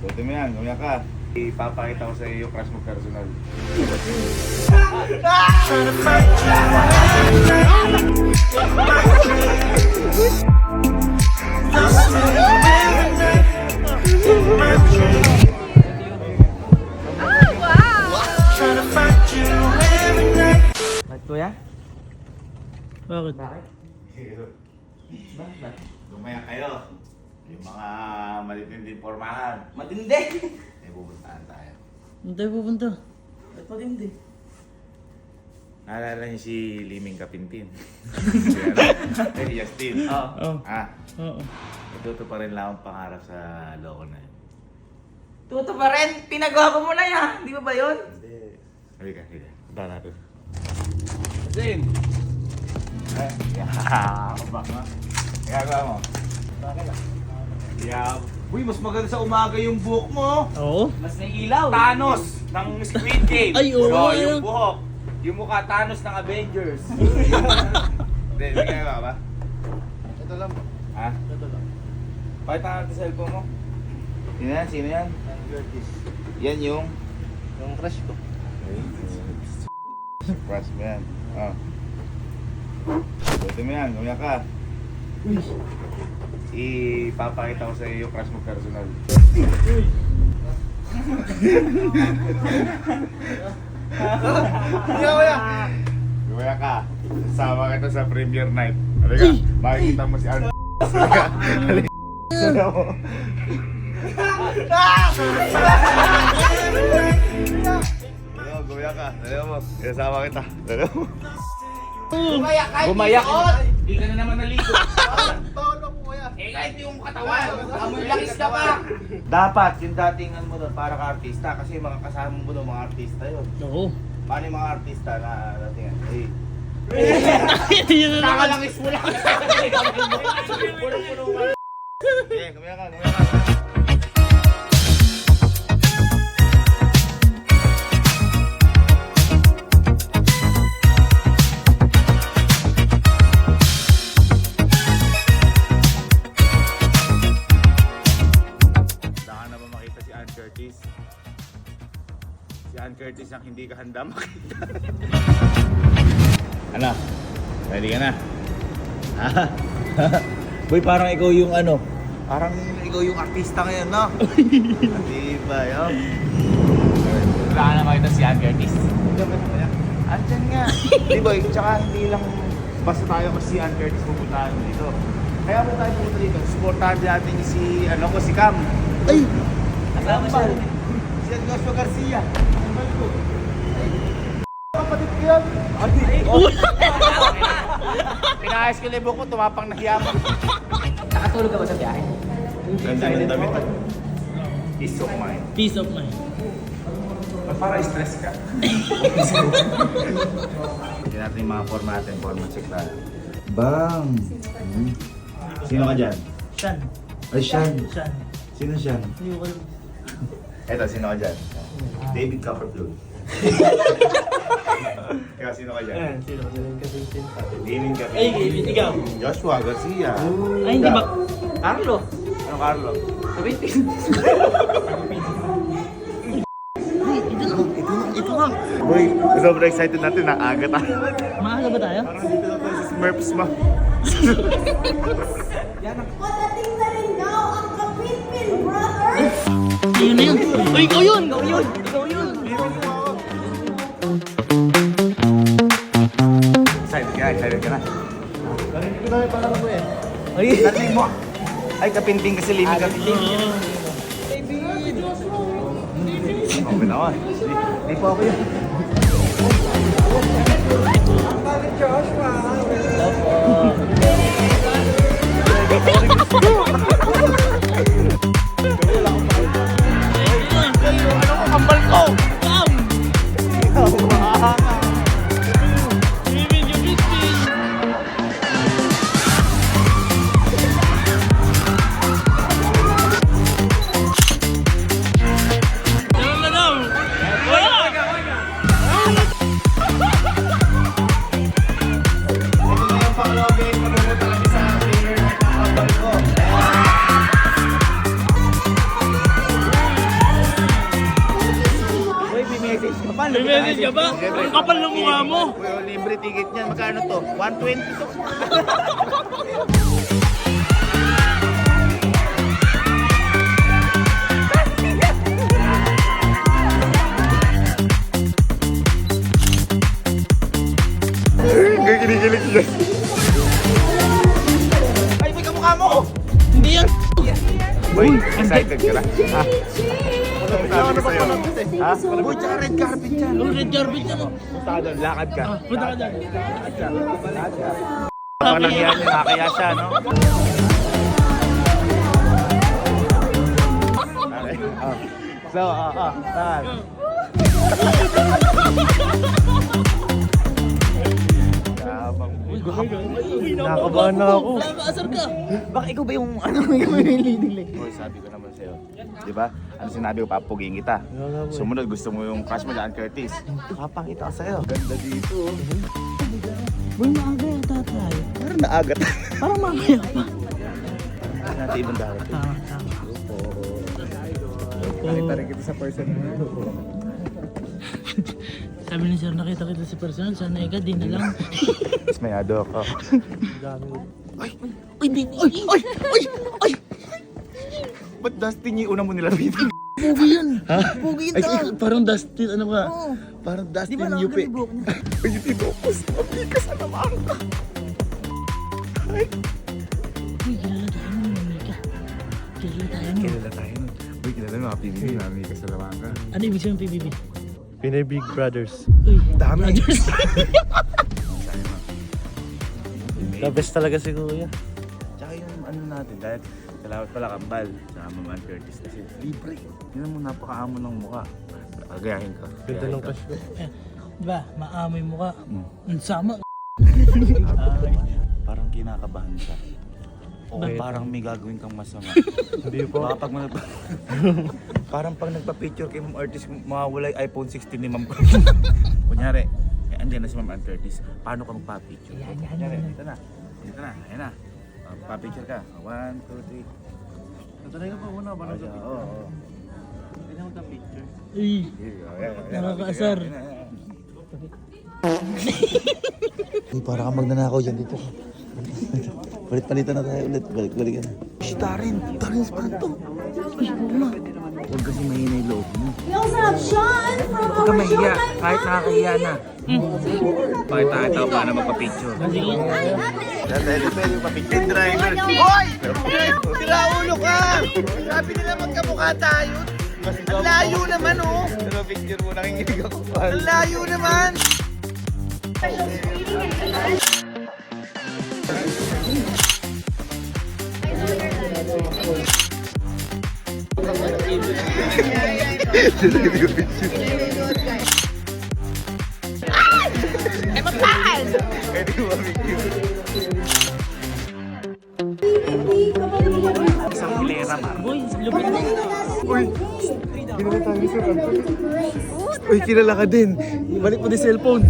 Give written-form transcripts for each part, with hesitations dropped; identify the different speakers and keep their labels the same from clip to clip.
Speaker 1: Buti mo yan, umiyak ka. Ipapakita ko sa iyo yung crush mo personal.
Speaker 2: Bakit kuya? Bakit?
Speaker 1: Lumaya kayo. Yung mga matitinding pormahan.
Speaker 2: Matindi!
Speaker 1: May pupuntahan tayo.
Speaker 2: Saan tayo pupunta? Ba't matindi?
Speaker 1: Naalala niyo si Liming Kapintin? Si Justin.
Speaker 2: Oo.
Speaker 1: Ah,
Speaker 2: Oo.
Speaker 1: ituto pa rin lang ang pangarap sa loko na yun.
Speaker 2: Tuto pa rin! Pinagawa ko muna yan! Di ba yun?
Speaker 1: Hindi. Halika. Punta natin.
Speaker 2: Zin!
Speaker 1: Ay, kabak mo. Ginagawa mo.
Speaker 2: Bakit ah?
Speaker 1: Yeah. Uy, mas maganda sa umaga yung buhok mo.
Speaker 2: Oo. Mas may ilaw.
Speaker 1: Thanos ng Squid Game.
Speaker 2: Ay, oo.
Speaker 1: So, yung buhok. Yung mukha Thanos ng Avengers. Hindi, may ginagawa ba?
Speaker 3: Ito lang.
Speaker 1: Ha?
Speaker 3: Ito lang.
Speaker 1: Pakita natin sa cellphone mo. Sino yan? Sino yan?
Speaker 3: Curtis.
Speaker 1: Yan yung...
Speaker 3: Yung crush ko.
Speaker 1: Crush mo yan. Oh. Buti mo yan, umiyak ka.
Speaker 2: Uy.
Speaker 1: Ipapakita ko sa iyo yung crush mo personal.
Speaker 2: Uy.
Speaker 1: Umiyak ka. Sama kita sa premiere night. Halika, makikita mo si Arnold. Halika. Halika mo. Halika, gumayak ka. Halika mo. Isama kita. Halika mo. Gumayak. Hindi ka na naman naligo.
Speaker 3: Bawal ako kuya.
Speaker 2: Eh kahit yung katawan, amoy langis ka pa!
Speaker 1: Dapat yung datingan mo doon para ka artista kasi yung mga kasama mo doon mga artista yun.
Speaker 2: Oo.
Speaker 1: Paano yung mga artista na datingan? Eh,
Speaker 2: Yun na naman.
Speaker 1: nakalangis mo lang. Okay, kumaya ka. Saan na ba makita si Ann Curtis? Si Ann Curtis ang hindi ka handa makita. Ano? Ready ka na? Boy, parang ikaw yung ano? Parang ikaw yung artista ngayon, no? Di ba, yun?
Speaker 2: Wala ka na makita si Ann Curtis.
Speaker 1: Andyan nga. Di boy, tsaka hindi lang basta tayo kasi si Ann Curtis pupuntahan dito. Kaya mo tayo pupunta dito, supportahan natin si, ano ko, si Cam.
Speaker 2: Ay! Kasama siya.
Speaker 1: Si Joshua Garcia. Kapatid ko yan. Pinahayos ko libo ko, tumapang nahiyaman.
Speaker 2: Nakatulog ka ba sa biyahe?
Speaker 1: Ganda ng damit. Peace of mind.
Speaker 2: Peace of mind.
Speaker 1: Para stress ka. Hindi natin yung mga forma natin, forma check na. Bang! Sino ka dyan?
Speaker 2: Shan.
Speaker 1: Ay, Sean.
Speaker 2: Shan.
Speaker 1: Sino Sean?
Speaker 2: Hindi ko alam.
Speaker 1: Eto, sino ka dyan? David Copperfield. Ikaw, sino ka dyan?
Speaker 2: Sino ka dyan?
Speaker 1: Liming ka.
Speaker 2: Ay, David, ikaw.
Speaker 1: Joshua Garcia.
Speaker 2: Ay, hindi ba? Carlo.
Speaker 1: Ano, Carlo?
Speaker 2: Sabitin. Ito lang.
Speaker 1: Boy, sobrang excited natin. Naaga tayo.
Speaker 2: Maaga ba tayo?
Speaker 1: Parang dito na tayo sa Smurfs ma.
Speaker 4: Padating na rin daw ang Kapitpin Brothers!
Speaker 2: Ayun na yun. Uy, ikaw yun! Ikaw yun! Ikaw yun!
Speaker 1: Excited ka na.
Speaker 3: Narinig ko na yung pangalan mo eh.
Speaker 2: Ay!
Speaker 1: Narinig mo. Ay, kapinting kasi liming kapinting. Okay na ako. Di po ako yun.
Speaker 2: Kambal ko! Bam! Bimin yung bitin! Dalam na daw! Wala!
Speaker 1: Ito na yung pang-lobby. Mabubuta kami sa premiere ng Kapal ko.
Speaker 2: message ka pa.
Speaker 5: May message ka ba?
Speaker 1: Siyempre.
Speaker 5: Ang kapal ng mukha mo.
Speaker 1: Well, libre ticket niyan. Magkano to? 120 to. Kinikilig siya.
Speaker 2: Ay, may kamukha mo.
Speaker 5: Hindi yan.
Speaker 1: Boy, excited ka na? Ha? Ano ba sa'yo? Ha?
Speaker 2: Boy, tsaka red carpet yan.
Speaker 5: Oh, red carpet yan.
Speaker 1: Punta ka doon, lakad ka.
Speaker 5: Punta ka dyan.
Speaker 1: Parang yan, nakakaya siya, no? Okay. So, saan?
Speaker 3: Nakabahan na ako.
Speaker 5: Nakakaasar ka.
Speaker 2: Baka ikaw ba yung ano yung leading light?
Speaker 1: Boy, sabi ko naman sa'yo. Di ba? Ano sinabi ko, papugin kita. Sumunod, gusto mo yung crush mo dyan, Curtis. Papakita ko sa'yo. Ganda dito.
Speaker 2: Boy, maaga yung tatay.
Speaker 1: Parang naagat.
Speaker 2: Parang mamaya pa.
Speaker 1: Natin ibang dapat. Nakita rin kita sa person mo.
Speaker 5: Sabi ni sir, nakita kita sa personal. Sana ika, di na lang.
Speaker 1: Mas mayado ako.
Speaker 5: Ay, di. Ay, ay, ay.
Speaker 1: Ba't Dustin yung una mo nilapitan?
Speaker 5: Pugi yan.
Speaker 1: Ha?
Speaker 5: Pugi
Speaker 1: Ay,
Speaker 5: yan. Parang Dustin, ano ka?
Speaker 1: Parang
Speaker 2: Di
Speaker 1: Dustin
Speaker 2: ba
Speaker 1: UP.
Speaker 2: nakaganda yung buhok niya?
Speaker 1: Ay, yung tito ko. Mabigas na naman ka. Ay.
Speaker 5: Uy, kilala tayo nun, Mika. Kilala tayo nun.
Speaker 1: Kilala tayo nun. Uy, kilala mo, PBB. Mabigas na naman ka.
Speaker 5: Ano ibig sabihin PBB?
Speaker 3: Pinay Big Brothers.
Speaker 5: Uy,
Speaker 1: Dami.
Speaker 5: brothers.
Speaker 3: The best talaga si Kuya.
Speaker 1: Tsaka yung ano natin, dahil salamat pala Kambal sa Maman Curtis kasi libre. Yun mo napakaamo ng mukha. Agayahin ka.
Speaker 3: Ganda ng crush ko.
Speaker 5: Diba, maamoy mo ka. Ang sama.
Speaker 1: Parang kinakabahan siya. O
Speaker 5: Bakit?
Speaker 1: parang may gagawin kang masama.
Speaker 3: Hindi po.
Speaker 1: Baka pag parang pag nagpa-picture kay Ma'am Curtis, mawawala yung iPhone 16 ni Ma'am Kunyari, andyan na si Ma'am Curtis. Paano ka magpa-picture? Kunyari, dito na. Dito na, ayan na. Pa-picture ka. 1, 2, 3.
Speaker 3: Natanay ka pa muna. Paano sa picture?
Speaker 1: Oo.
Speaker 3: Hindi na magka-picture.
Speaker 5: Uy, nakakaasar.
Speaker 1: Uy, para ka magnanakaw dyan dito. Palit-palitan na tayo ulit. Balik-balikan. Shh, Darin! Darin, saan to? Huwag kasi mahina yung loob mo.
Speaker 4: We also have Sean from
Speaker 2: Huwag ka
Speaker 4: our
Speaker 2: mahiya.
Speaker 4: Showtime
Speaker 2: Kahit nakakahiya na.
Speaker 1: Pakita kita ko paano magpa-picture.
Speaker 5: sige.
Speaker 1: Dahil pwede yung pa-picture driver. Hoy! Sira ulo ka! Sabi nila magkamukha tayo. Ang layo naman oh! Pero picture mo, nakikinig ako. Ang layo naman! Pwede mo picture. Isang hilera pa.
Speaker 5: Boy, lupit na.
Speaker 1: Kilala tayo sir. Uy, kilala ka din. Balik mo din cellphone.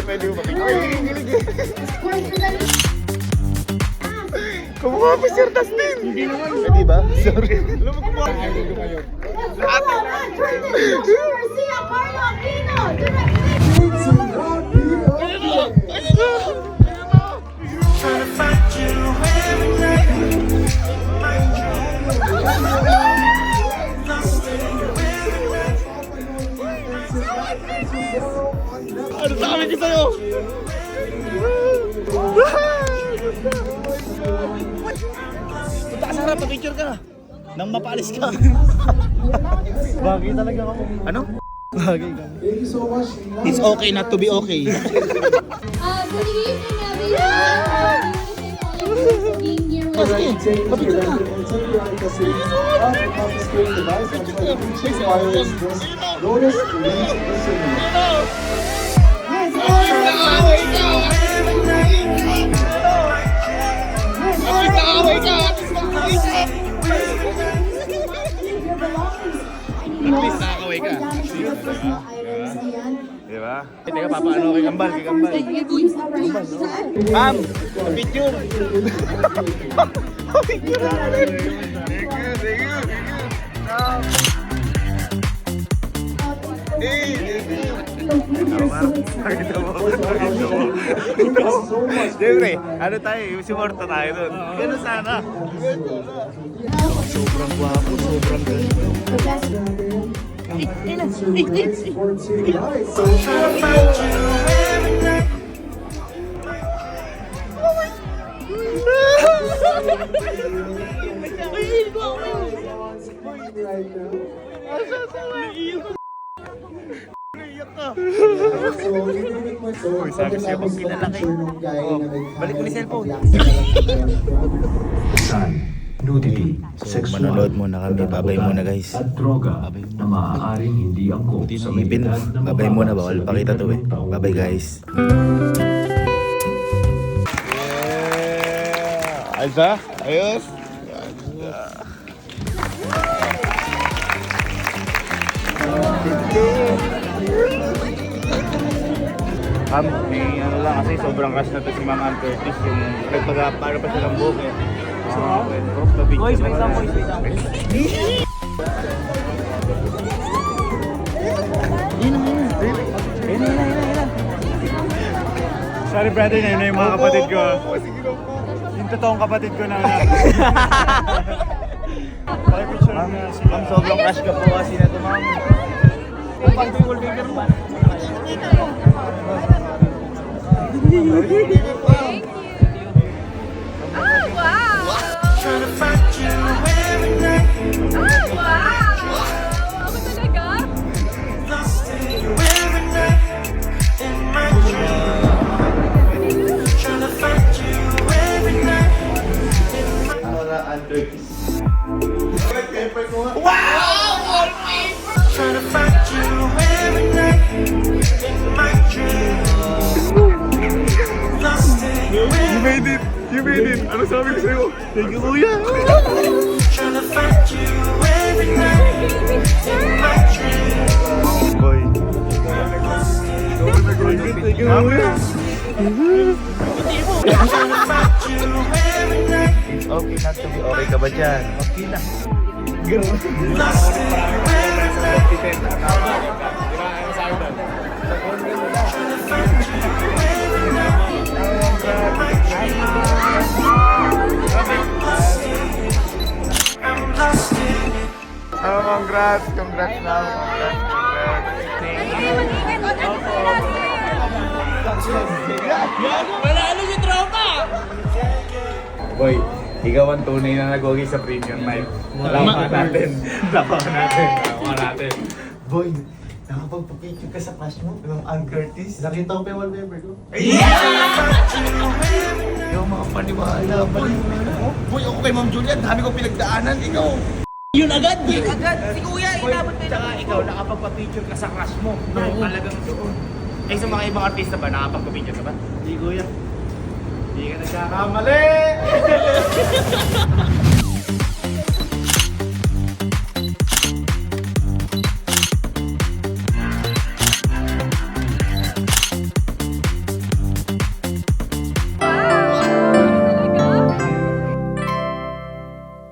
Speaker 1: Pwede mo pa-picture. Ay, kikilig eh. Kumuha pa Sir Dustin! Hindi naman. Di ba? Sorry. Alam mo kumuha.
Speaker 4: Garcia Carlo Aquino.
Speaker 1: Ano sa kami sa'yo? Punta ka sa harap, pa-picture ka. Nang mapaalis ka.
Speaker 3: Bagay talaga ako.
Speaker 1: Ano?
Speaker 3: Bagay ka.
Speaker 1: It's okay not to be okay.
Speaker 4: Good evening, everyone. Being here with me.
Speaker 1: At least nakakaway ka. Di ba? Teka, papaano kay Kambal, kay Kambal. Ma'am, picture. Picture na natin. Thank you, thank you, thank you. Siyempre, ano tayo, suporta tayo dun. Ganun sana.
Speaker 3: Sobrang gwapo, sobrang ganda.
Speaker 1: Uy, sabi siya pag kinalaki. Oh, balik mo ni cellphone.
Speaker 6: Nudity,
Speaker 1: So,
Speaker 6: sexual,
Speaker 1: manonood muna kami. Babay muna, guys.
Speaker 6: at droga na maaaring hindi angkop
Speaker 1: Buti
Speaker 6: sa
Speaker 1: ng ngipin.
Speaker 6: edad na
Speaker 1: Babay muna, bawal
Speaker 6: sa
Speaker 1: pakita to eh.
Speaker 6: 20 taon.
Speaker 1: Babay, guys. Yeah! Alsa? Ayos? May ano lang kasi sobrang rush na to si Ma'am Ann Curtis yung nagpag-para pa siya ng buhok eh. Boys, wait lang, boys, wait lang.
Speaker 3: Sorry brother, na yung mga kapatid ko. Yung totoong kapatid ko na. Pakipicture
Speaker 1: Ma'am,
Speaker 3: na sila.
Speaker 1: ma'am, sobrang rush ka po kasi na to, ma'am. Para Ann Curtis. You made it! You made it! Ano sabi ko sa'yo? Thank you, kuya! Boy. Thank you, kuya! It's okay not to be okay ka ba dyan? Okay lang. Oh, congrats! Congrats na! Congrats! Thank you! Boy, ikaw ang tunay na nagwagi sa premium life. Lawa natin. Lawa natin. Lawa natin. Boy, nakapagpapicture ka sa crush mo ng Ann Curtis.
Speaker 3: Nakita ko pa yung wallpaper ko.
Speaker 1: Yung mga paniwala, boy. Boy, ako kay Ma'am Julia, dami ko pinagdaanan. Ikaw.
Speaker 2: Yun agad! Si Kuya, inabot na
Speaker 1: Tsaka ikaw, nakapagpapicture ka sa crush mo. Talagang doon. Eh sa mga ibang artista ba, nakapagpapicture ka ba?
Speaker 3: Hindi kuya.
Speaker 1: Hindi ka nagkakamali!